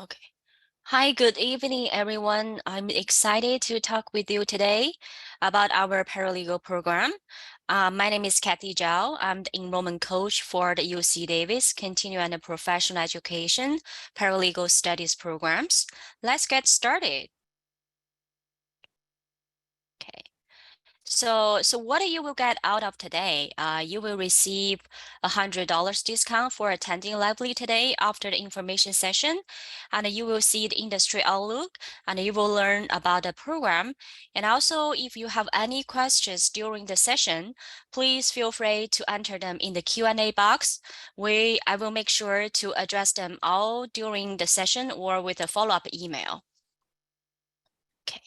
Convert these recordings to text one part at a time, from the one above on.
Okay. Hi, good evening, everyone. I'm excited to talk with you today about our paralegal program. My name is Kathy Zhao. I'm the enrollment coach for the UC Davis Continuing and Professional Education Paralegal Studies Programs. Let's get started. Okay. So what you will get out of today? You will receive $100 discount for attending Lively today after the information session, and you will see the industry outlook, and you will learn about the program. And also, if you have any questions during the session, please feel free to enter them in the Q&A box. I will make sure to address them all during the session or with a follow-up email. Okay,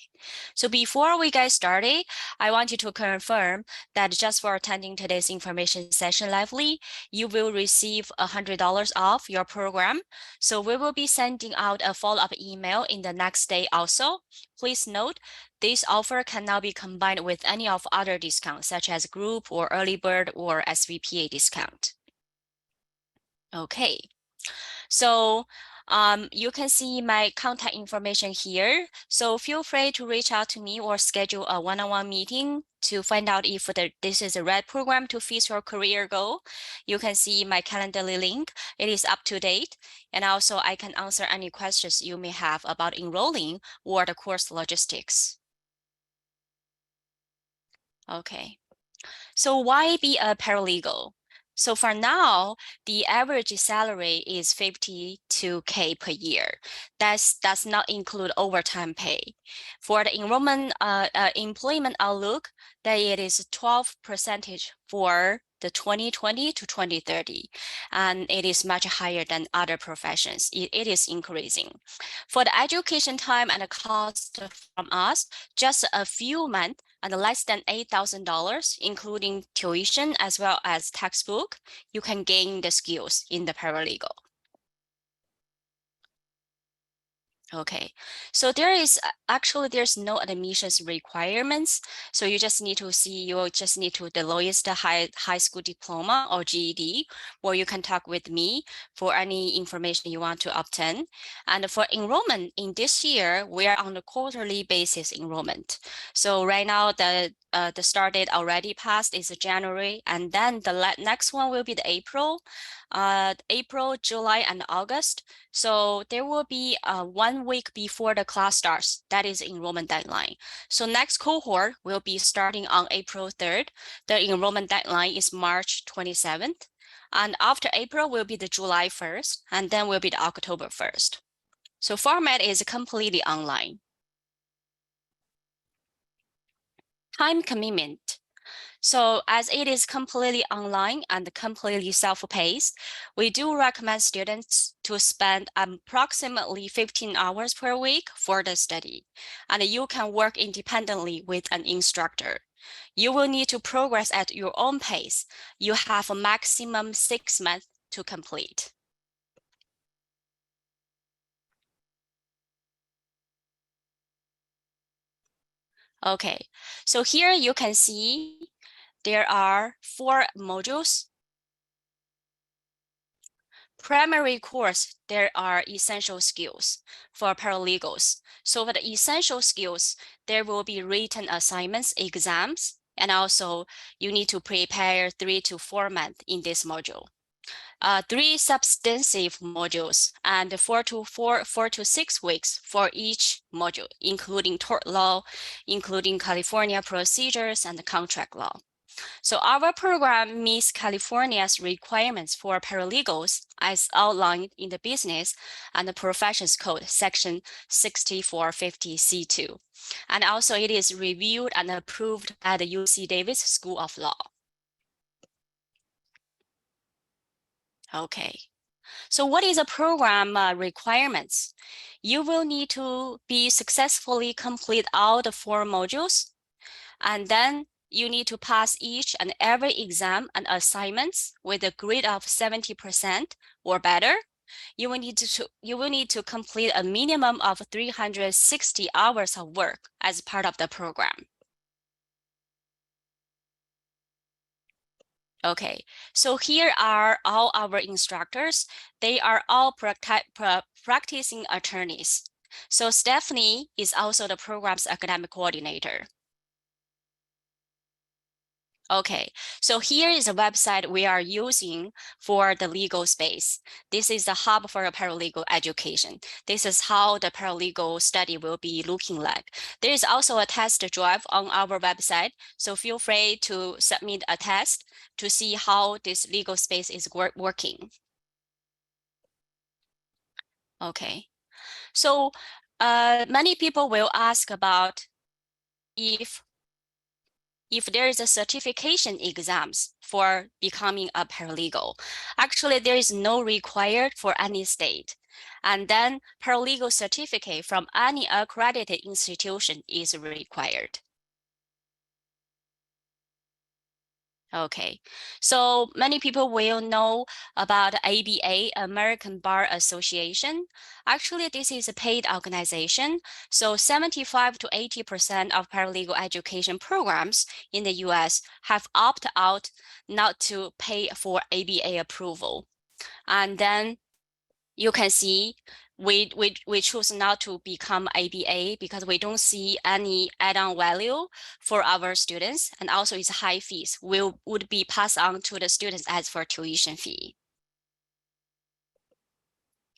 so before we get started, I want you to confirm that just for attending today's information session lively, you will receive $100 off your program. So we will be sending out a follow-up email in the next day also. Please note, this offer cannot be combined with any of other discounts, such as group or early bird or SVPA discount. Okay. So you can see my contact information here. So feel free to reach out to me or schedule a one-on-one meeting to find out if this is the right program to fit your career goal. You can see my Calendly link. It is up to date. And also I can answer any questions you may have about enrolling or the course logistics. Okay. So why be a paralegal? So for now, the average salary is $52K per year. That does not include overtime pay. For the employment outlook, that it is 12% for the 2020 to 2030, and it is much higher than other professions. It is increasing. For the education time and the cost from us, just a few months and less than $8,000, including tuition as well as textbook, you can gain the skills in the paralegal. Okay, so there's no admissions requirements. So you just need to the lowest high school diploma or GED, or you can talk with me for any information you want to obtain. And for enrollment in this year, we are on a quarterly basis enrollment. So right now the start date already passed is January, and then the next one will be the April, July, and August. So there will be 1 week before the class starts. That is enrollment deadline. So next cohort will be starting on April 3rd. The enrollment deadline is March 27th. And after April will be the July 1st, and then will be the October 1st. So format is completely online. Time commitment. So as it is completely online and completely self-paced, we do recommend students to spend approximately 15 hours per week for the study, and you can work independently with an instructor. You will need to progress at your own pace. You have a maximum 6 months to complete. Okay, so here you can see there are 4 modules. Primary course, there are essential skills for paralegals. So for the essential skills, there will be written assignments, exams, and also you need to prepare 3 to 4 months in this module. 3 substantive modules and 4 to 6 weeks for each module, including tort law, including California procedures and contract law. So our program meets California's requirements for paralegals as outlined in the Business and the Professions Code, Section 6450C2. And also it is reviewed and approved by the UC Davis School of Law. Okay. So what is the program requirements? You will need to be successfully complete all the 4 modules, and then you need to pass each and every exam and assignments with a grade of 70% or better. You will need to complete a minimum of 360 hours of work as part of the program. Okay, so here are all our instructors. They are all practicing attorneys. So Stephanie is also the program's academic coordinator. Okay, so here is a website we are using for the legal space. This is the hub for paralegal education. This is how the paralegal study will be looking like. There is also a test drive on our website, so feel free to submit a test to see how this legal space is working. Okay, so many people will ask about if there is a certification exams for becoming a paralegal. Actually, there is no required for any state. And then paralegal certificate from any accredited institution is required. Okay, so many people will know about ABA, American Bar Association. Actually, this is a paid organization. So 75 to 80% of paralegal education programs in the US have opted out not to pay for ABA approval. And then you can see we choose not to become ABA because we don't see any add-on value for our students, and also it's high fees would be passed on to the students as for tuition fee.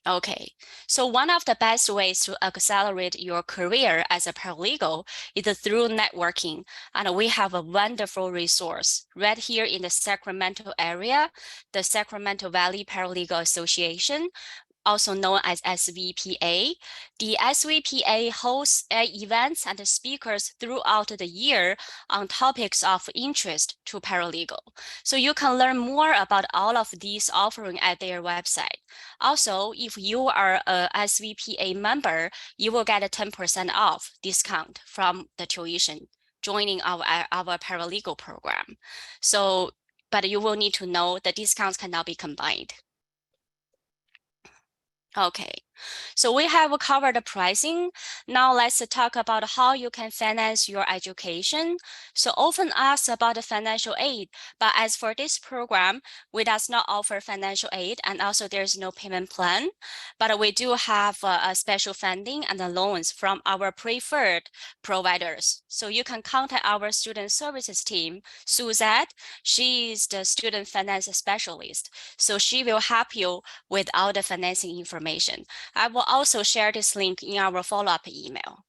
Okay, so one of the best ways to accelerate your career as a paralegal is through networking. And we have a wonderful resource right here in the Sacramento area, the Sacramento Valley Paralegal Association, also known as SVPA. The SVPA hosts events and speakers throughout the year on topics of interest to paralegal. So you can learn more about all of these offerings at their website. Also, if you are a SVPA member, you will get a 10% off discount from the tuition joining our paralegal program. So, but you will need to know the discounts cannot be combined. Okay, so we have covered the pricing. Now let's talk about how you can finance your education. So often asked about the financial aid, but as for this program, we does not offer financial aid, and also there's no payment plan. But we do have a special funding and the loans from our preferred providers. So you can contact our student services team, Suzette. She is the student finance specialist. So she will help you with all the financing information. I will also share this link in our follow-up email.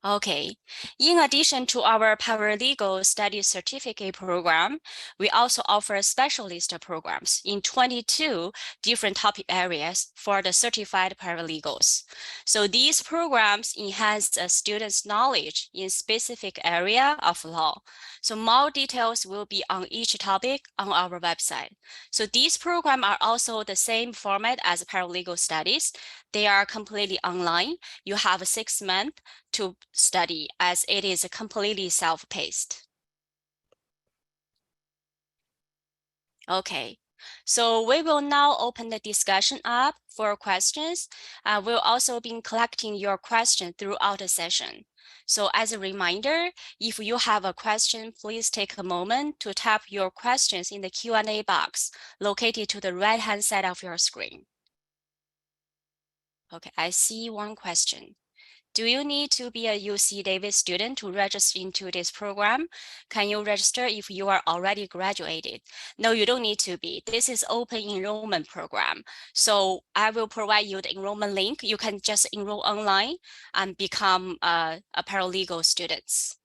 Okay, in addition to our Paralegal Studies Certificate Program, we also offer specialist programs in 22 different topic areas for the certified paralegals. So these programs enhance a student's knowledge in specific area of law. So more details will be on each topic on our website. So these programs are also the same format as paralegal studies. They are completely online. You have 6 months to study as it is completely self-paced. Okay, so we will now open the discussion up for questions. We'll also be collecting your questions throughout the session. So as a reminder, if you have a question, please take a moment to type your questions in the Q&A box located to the right-hand side of your screen. Okay, I see one question. Do you need to be a UC Davis student to register into this program? Can you register if you are already graduated? No, you don't need to be. This is open enrollment program. So I will provide you the enrollment link. You can just enroll online and become a paralegal student.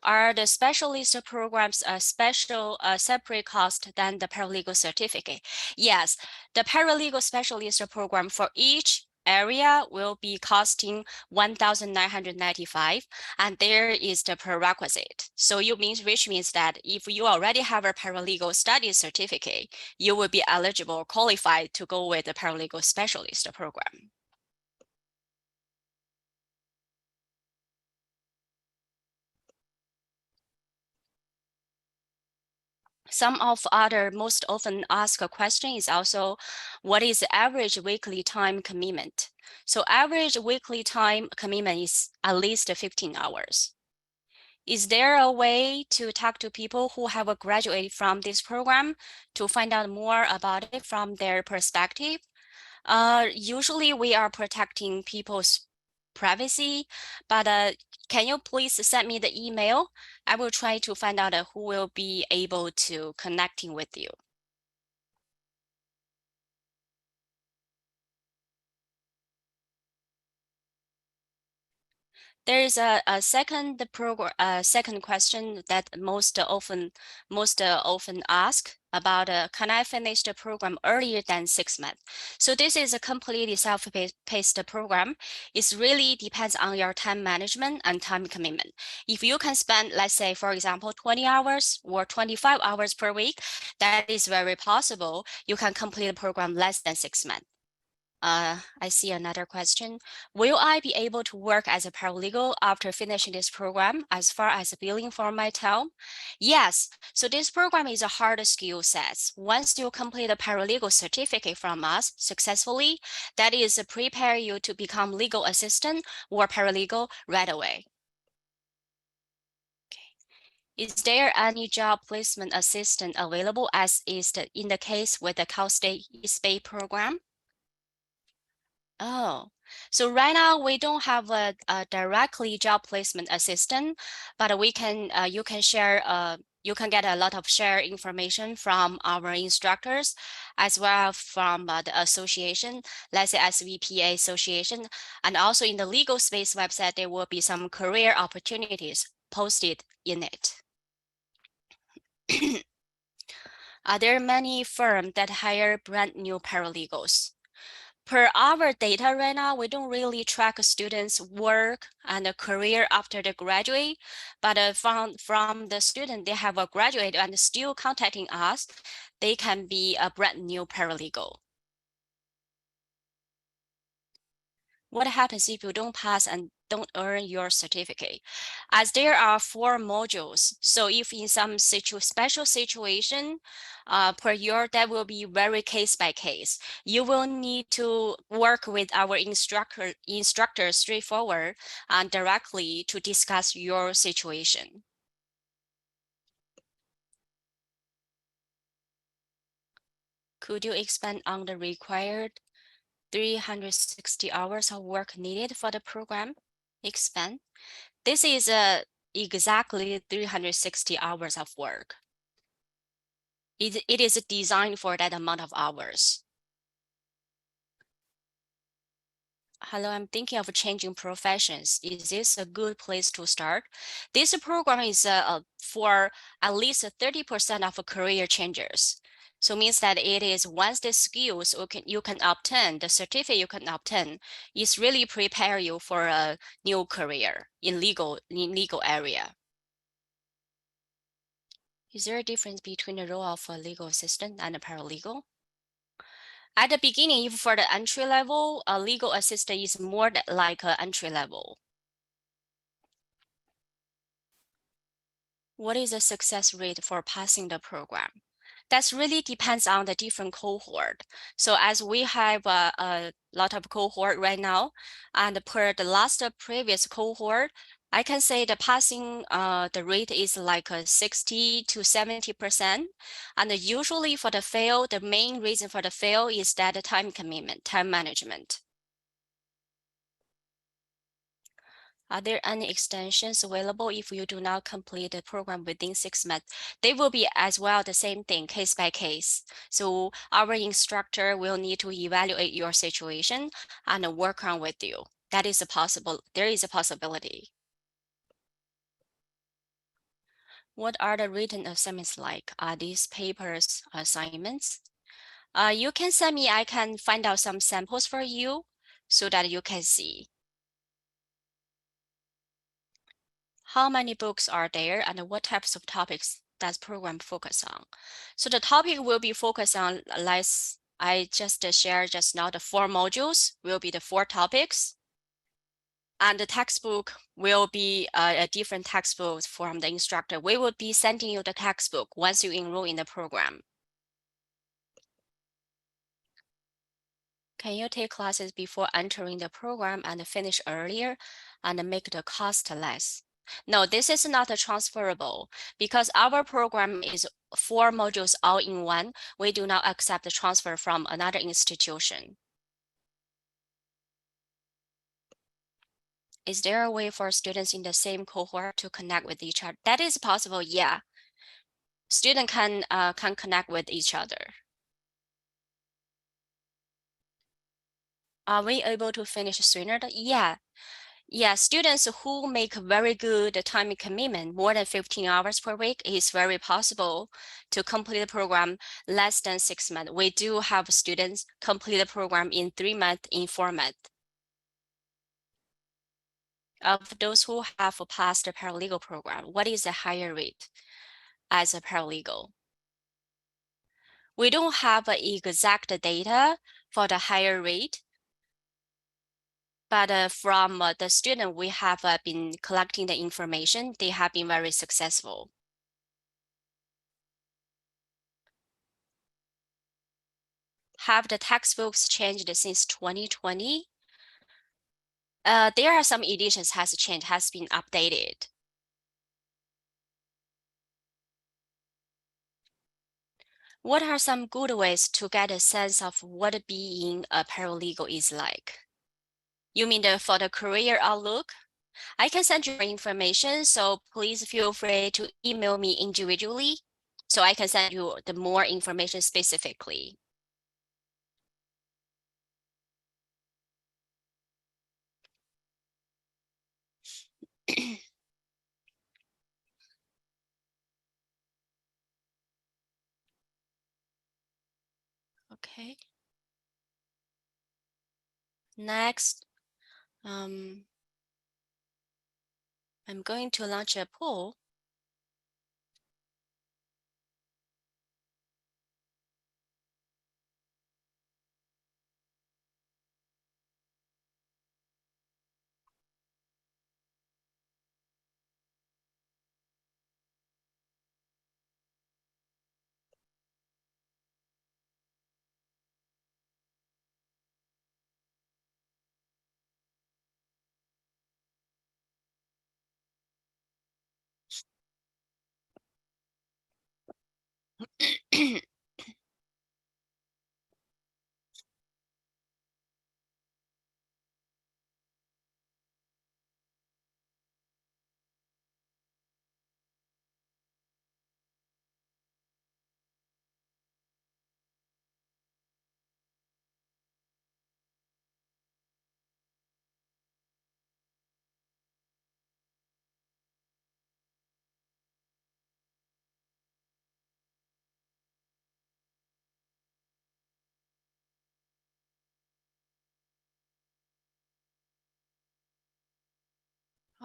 Are the specialist programs a separate cost than the paralegal certificate? Yes, the paralegal specialist program for each area will be costing $1,995, and there is the prerequisite. So which means that if you already have a paralegal studies certificate, you will be eligible, qualified to go with the paralegal specialist program. Some of other most often asked question is also, what is the average weekly time commitment? So average weekly time commitment is at least 15 hours. Is there a way to talk to people who have graduated from this program to find out more about it from their perspective? Usually we are protecting people's privacy, but can you please send me the email? I will try to find out who will be able to connecting with you. There is a second question that most often asked about can I finish the program earlier than 6 months? So this is a completely self-paced program. It really depends on your time management and time commitment. If you can spend, let's say, for example, 20 hours or 25 hours per week, that is very possible. You can complete the program less than 6 months. I see another question. Will I be able to work as a paralegal after finishing this program as far as billing for my time? Yes. So this program is a hard skill set. Once you complete a paralegal certificate from us successfully, that is prepare you to become legal assistant or paralegal right away. Is there any job placement assistant available as is in the case with the Cal State East Bay program? Oh, so right now we don't have a directly job placement assistant, but we can you can share you can get a lot of share information from our instructors as well from the association, let's say SVPA association, and also in the legal space website there will be some career opportunities posted in it. Are there many firms that hire brand new paralegals? Per our data right now, we don't really track students' work and career after they graduate, but from the student, they have a graduate and still contacting us, they can be a brand new paralegal. What happens if you don't pass and don't earn your certificate? As there are 4 modules, so if in some special situation, per year, that will be very case by case. You will need to work with our instructor straightforward and directly to discuss your situation. Could you expand on the required 360 hours of work needed for the program? Expand. This is exactly 360 hours of work. It is designed for that amount of hours. Hello, I'm thinking of changing professions. Is this a good place to start? This program is for at least 30% of career changers. So it means that it is once the skills you can obtain, the certificate you can obtain, is really prepare you for a new career in legal area. Is there a difference between the role of a legal assistant and a paralegal? At the beginning, if for the entry level, a legal assistant is more like an entry level. What is the success rate for passing the program? That really depends on the different cohort. So as we have a lot of cohort right now, and per the last previous cohort, I can say the passing the rate is like 60 to 70%. And usually for the fail, the main reason for the fail is that the time commitment, time management. Are there any extensions available if you do not complete the program within 6 months? They will be as well the same thing, case by case. So our instructor will need to evaluate your situation and work on with you. That is a possible, there is a possibility. What are the written assignments like? Are these papers assignments? You can send me, I can find out some samples for you so that you can see. How many books are there and what types of topics does program focus on? So the topic will be focused on, I just shared just now, the 4 modules will be the 4 topics. And the textbook will be a different textbook from the instructor. We will be sending you the textbook once you enroll in the program. Can you take classes before entering the program and finish earlier and make the cost less? No, this is not transferable because our program is 4 modules all in one. We do not accept the transfer from another institution. Is there a way for students in the same cohort to connect with each other? That is possible, yeah. Students can connect with each other. Are we able to finish sooner? Yeah. Yeah, students who make very good time commitment, more than 15 hours per week, is very possible to complete the program less than 6 months. We do have students complete the program in 3 months, in 4 months. Of those who have passed the paralegal program, what is the higher rate as a paralegal? We don't have exact data for the higher rate, but from the student we have been collecting the information, they have been very successful. Have the textbooks changed since 2020? There are some editions has changed, has been updated. What are some good ways to get a sense of what being a paralegal is like? You mean for the career outlook? I can send you more information, so please feel free to email me individually so I can send you the more information specifically. Okay. Next, I'm going to launch a poll.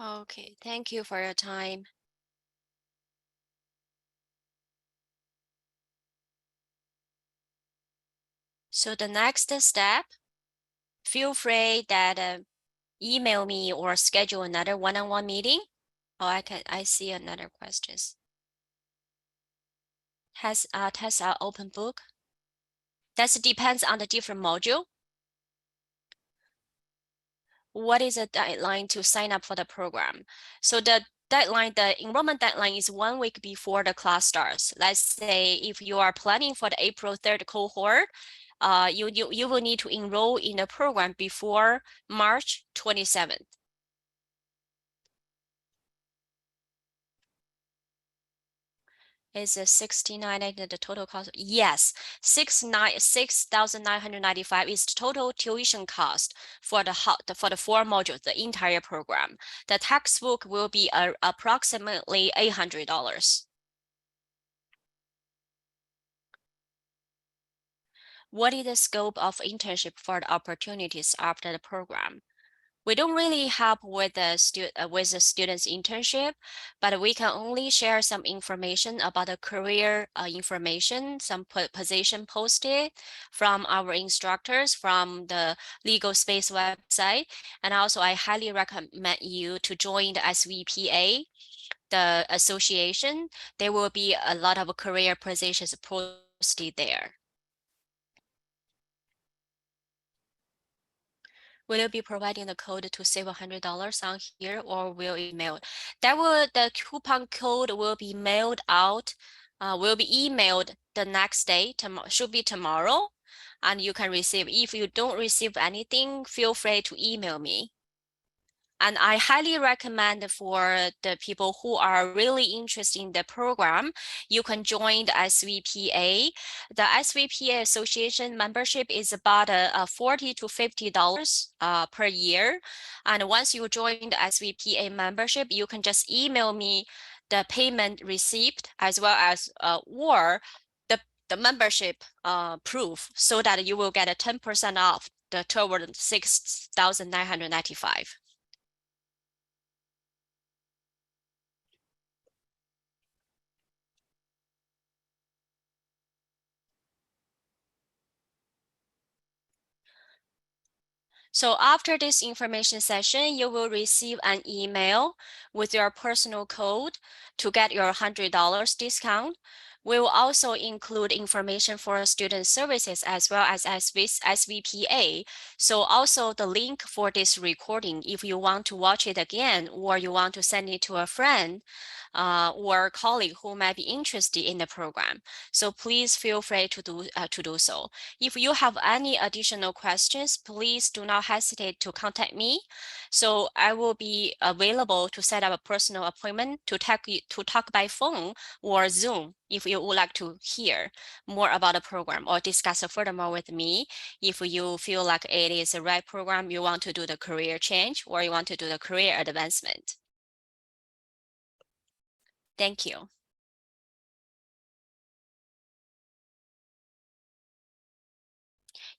Okay, thank you for your time. So the next step, feel free that email me or schedule another one-on-one meeting. Oh, I see another questions. Has tests are open book? That depends on the different module. What is the deadline to sign up for the program? So the enrollment deadline is 1 week before the class starts. Let's say if you are planning for the April 3rd cohort, you will need to enroll in the program before March 27th. Is a 69 the total cost? Yes, 6,995 is total tuition cost for the 4 modules, the entire program. The textbook will be approximately $800. What is the scope of internship for the opportunities after the program? We don't really help with the student's internship, but we can only share some information about the career information, some position posted from our instructors from the Legal Space website. And also I highly recommend you to join the SVPA, the association. There will be a lot of career positions posted there. Will you be providing the code to save $100 on here, or will it mail? The coupon code will be mailed out, will be emailed the next day, should be tomorrow, and you can receive. If you don't receive anything, feel free to email me. And I highly recommend for the people who are really interested in the program, you can join the SVPA. The SVPA Association membership is about $40 to $50 per year. And once you join the SVPA membership, you can just email me the payment receipt as well as or the membership proof, so that you will get a 10% off the toward $6,995. So after this information session, you will receive an email with your personal code to get your $100 discount. We will also include information for student services as well as SVPA. So also the link for this recording, if you want to watch it again, or you want to send it to a friend or colleague who might be interested in the program. So please feel free to do so. If you have any additional questions, please do not hesitate to contact me. So I will be available to set up a personal appointment to talk by phone or Zoom if you would like to hear more about the program or discuss furthermore with me. If you feel like it is the right program, you want to do the career change or you want to do the career advancement. Thank you.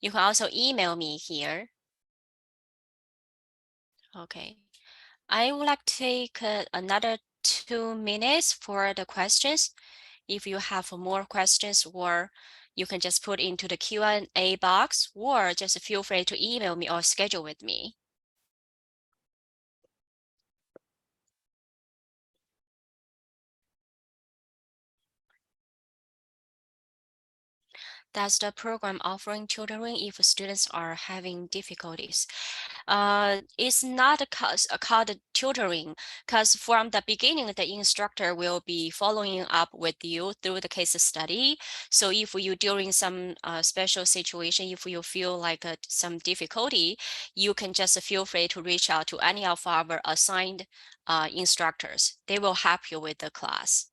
You can also email me here. Okay. I would like to take another 2 minutes for the questions. If you have more questions, or you can just put into the Q&A box, or just feel free to email me or schedule with me. Does the program offering tutoring if students are having difficulties? It's not called tutoring, because from the beginning, the instructor will be following up with you through the case study. So if you during some special situation, if you feel like some difficulty, you can just feel free to reach out to any of our assigned instructors. They will help you with the class.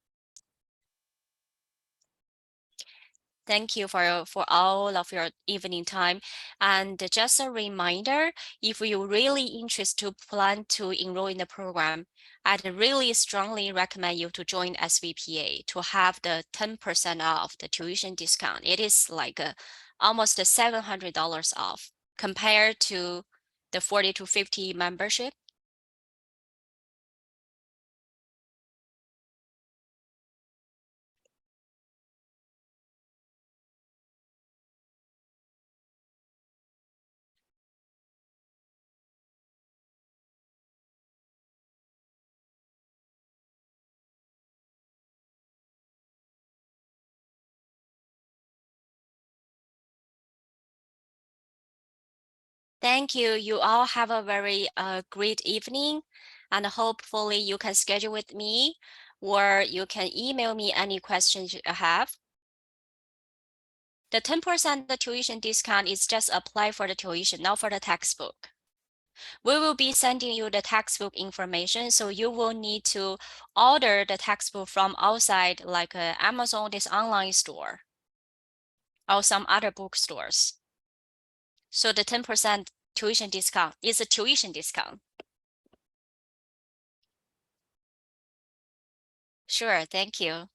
Thank you for all of your evening time. And just a reminder, if you're really interested to plan to enroll in the program, I'd really strongly recommend you to join SVPA to have the 10% off the tuition discount. It is like almost $700 off compared to the 40 to 50 membership. Thank you. You all have a very great evening, and hopefully you can schedule with me, or you can email me any questions you have. The 10% the tuition discount is just apply for the tuition, not for the textbook. We will be sending you the textbook information, so you will need to order the textbook from outside, like Amazon, this online store, or some other bookstores. So the 10% tuition discount is a tuition discount. Sure, thank you.